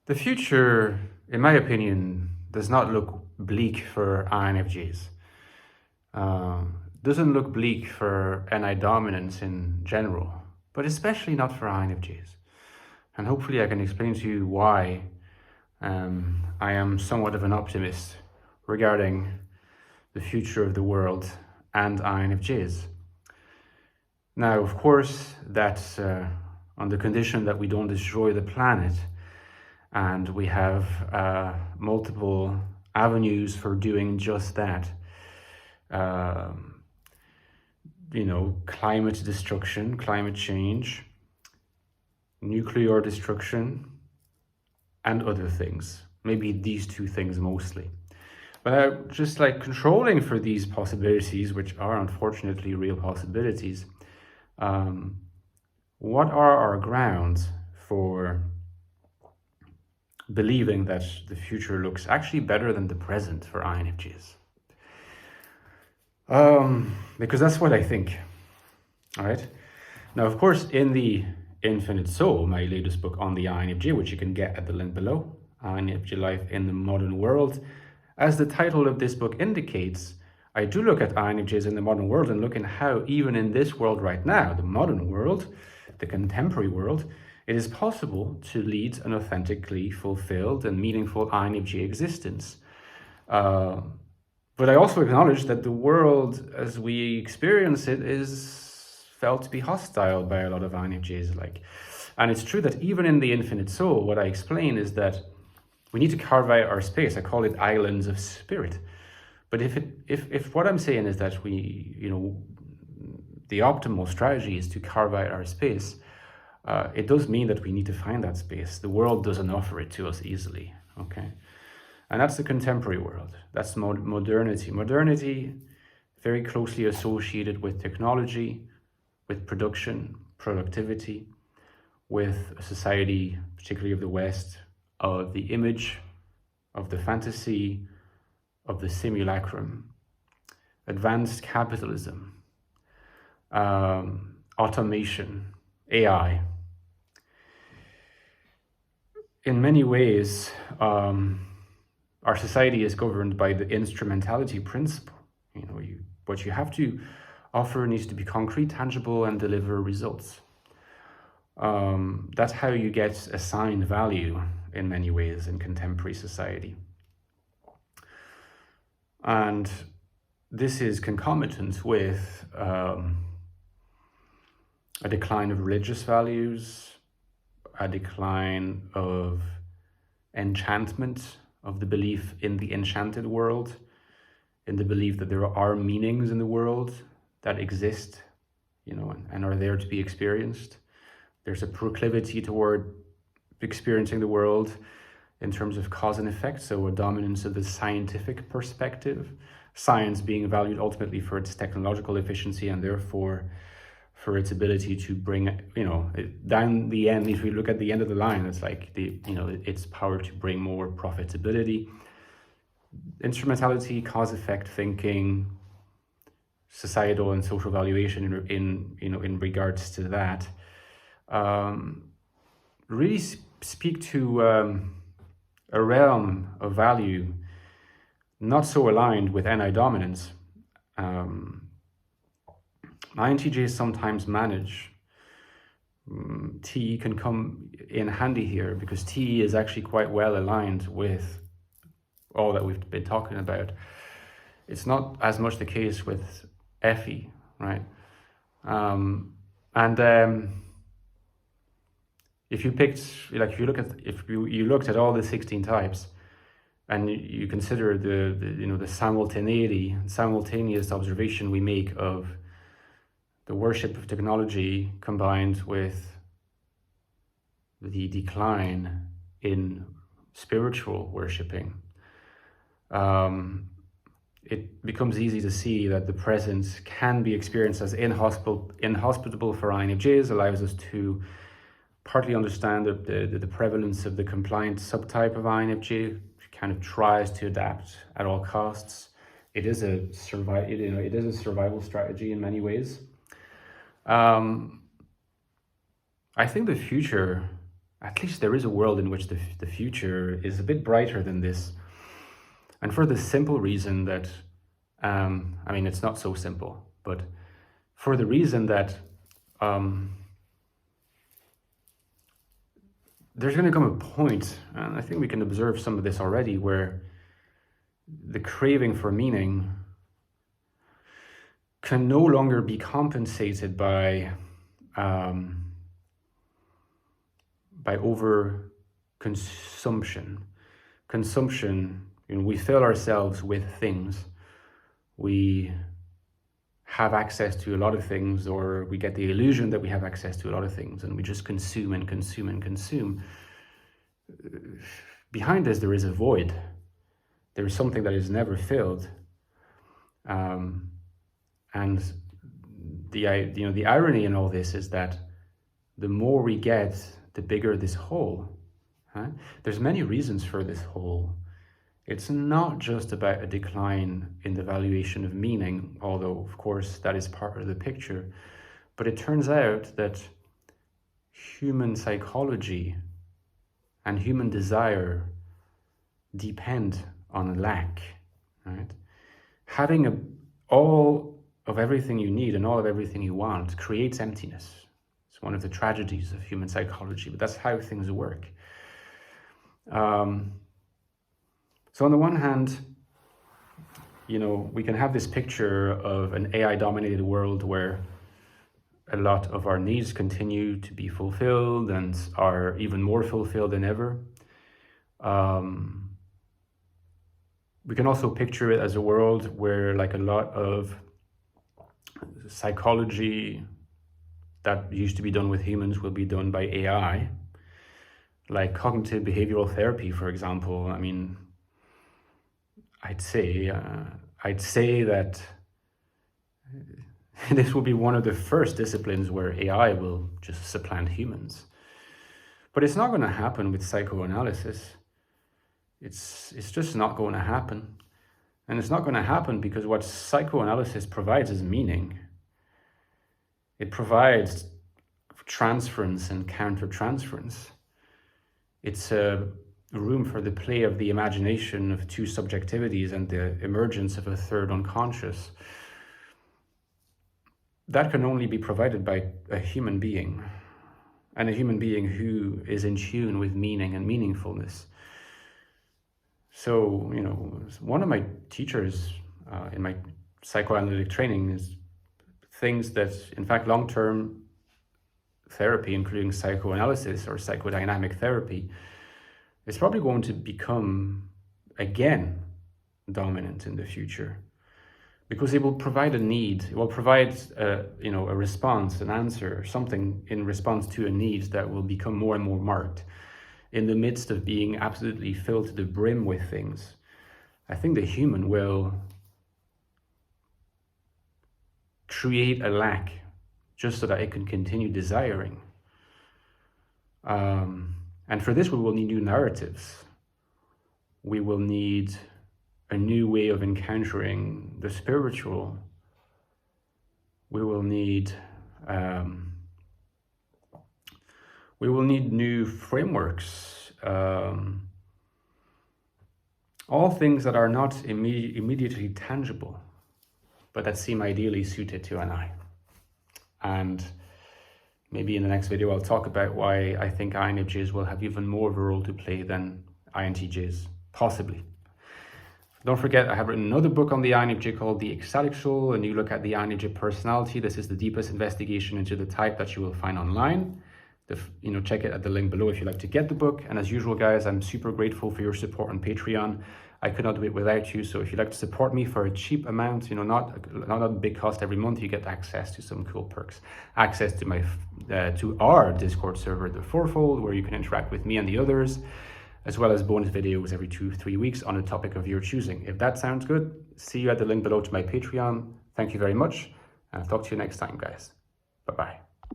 The future, in my opinion, does not look bleak for INFJs. Doesn't look bleak for NI dominance in general, but especially not for INFJs. And hopefully I can explain to you why I am somewhat of an optimist regarding the future of the world and INFJs. Now, of course, that's on the condition that we don't destroy the planet, and we have multiple avenues for doing just that. Climate destruction, climate change, nuclear destruction, and other things. Maybe these two things mostly. But just like controlling for these possibilities, which are unfortunately real possibilities, what are our grounds for believing that the future looks actually better than the present for INFJs? Because that's what I think. All right. Now, of course, in the Infinite Soul, my latest book on the INFJ, which you can get at the link below, INFJ Life in the Modern World, as the title of this book indicates, I do look at INFJs in the modern world and look at how even in this world right now, the modern world, the contemporary world, it is possible to lead an authentically fulfilled and meaningful INFJ existence. But I also acknowledge that the world as we experience it is felt to be hostile by a lot of INFJs. And it's true that even in the Infinite Soul, what I explain is that we need to carve out our space. I call it islands of spirit. But if what I'm saying is that the optimal strategy is to carve out our space, it does mean that we need to find that space. The world doesn't offer it to us easily, okay? And that's the contemporary world. That's modernity. Modernity, very closely associated with technology, with production, productivity, with a society, particularly of the West, of the image, of the fantasy, of the simulacrum, advanced capitalism, automation, AI. In many ways, our society is governed by the instrumentality principle. What you have to offer needs to be concrete, tangible, and deliver results. That's how you get assigned value in many ways in contemporary society. And this is concomitant with a decline of religious values, a decline of enchantment, of the belief in the enchanted world, in the belief that there are meanings in the world that exist, and are there to be experienced. There's a proclivity toward experiencing the world in terms of cause and effect, so a dominance of the scientific perspective, science being valued ultimately for its technological efficiency and therefore for its ability to bring, down the end, if we look at the end of the line, it's like its power to bring more profitability. Instrumentality, cause-effect thinking, societal and social valuation in regards to that, really speak to a realm of value not so aligned with NI dominance. INTJs sometimes manage. T can come in handy here because T is actually quite well aligned with all that we've been talking about. It's not as much the case with FE, right? If you looked at all the 16 types, and you consider the simultaneous observation we make of the worship of technology combined with the decline in spiritual worshipping, it becomes easy to see that the present can be experienced as inhospitable for INFJs, allows us to partly understand the prevalence of the compliant subtype of INFJ, kind of tries to adapt at all costs. It is a survival strategy in many ways. I think the future at least there is a world in which the future is a bit brighter than this. And for the simple reason that, I mean, it's not so simple, but for the reason that there's going to come a point, and I think we can observe some of this already, where the craving for meaning can no longer be compensated by over consumption. You know, we fill ourselves with things. We have access to a lot of things, or we get the illusion that we have access to a lot of things, and we just consume and consume and consume. Behind this, there is a void. There is something that is never filled. And the irony in all this is that the more we get, the bigger this hole. Right? There's many reasons for this hole. It's not just about a decline in the valuation of meaning, although of course that is part of the picture. But it turns out that human psychology and human desire depend on lack. Right? Having all of everything you need and all of everything you want creates emptiness. It's one of the tragedies of human psychology, but that's how things work. So on the one hand, you know, we can have this picture of an AI-dominated world where a lot of our needs continue to be fulfilled and are even more fulfilled than ever. We can also picture it as a world where, like, a lot of psychology that used to be done with humans will be done by AI, like cognitive behavioral therapy, for example. I mean, I'd say that this will be one of the first disciplines where AI will just supplant humans. But it's not going to happen with psychoanalysis. It's just not going to happen. And it's not going to happen because what psychoanalysis provides is meaning. It provides transference and counter-transference. It's a room for the play of the imagination of two subjectivities and the emergence of a third unconscious. That can only be provided by a human being, and a human being who is in tune with meaning and meaningfulness. So, you know, one of my teachers in my psychoanalytic training is things that, in fact, long-term therapy, including psychoanalysis or psychodynamic therapy, is probably going to become, again, dominant in the future, because it will provide a need. It will provide, a response, an answer, something in response to a need that will become more and more marked in the midst of being absolutely filled to the brim with things. I think the human will create a lack just so that it can continue desiring. And for this, we will need new narratives. We will need a new way of encountering the spiritual. We will need new frameworks. All things that are not immediately tangible, but that seem ideally suited to an eye. And maybe in the next video, I'll talk about why I think INFJs will have even more of a role to play than INTJs, possibly. Don't forget, I have written another book on the INFJ called The Ecstatic Soul, a new look at the INFJ personality. This is the deepest investigation into the type that you will find online. Check it at the link below if you'd like to get the book. And as usual, guys, I'm super grateful for your support on Patreon. I could not do it without you. So if you'd like to support me for a cheap amount, not a big cost every month, you get access to some cool perks. Access to my to our Discord server, The Fourfold, where you can interact with me and the others, as well as bonus videos every 2-3 weeks on a topic of your choosing. If that sounds good, see you at the link below to my Patreon. Thank you very much, and I'll talk to you next time, guys. Bye-bye.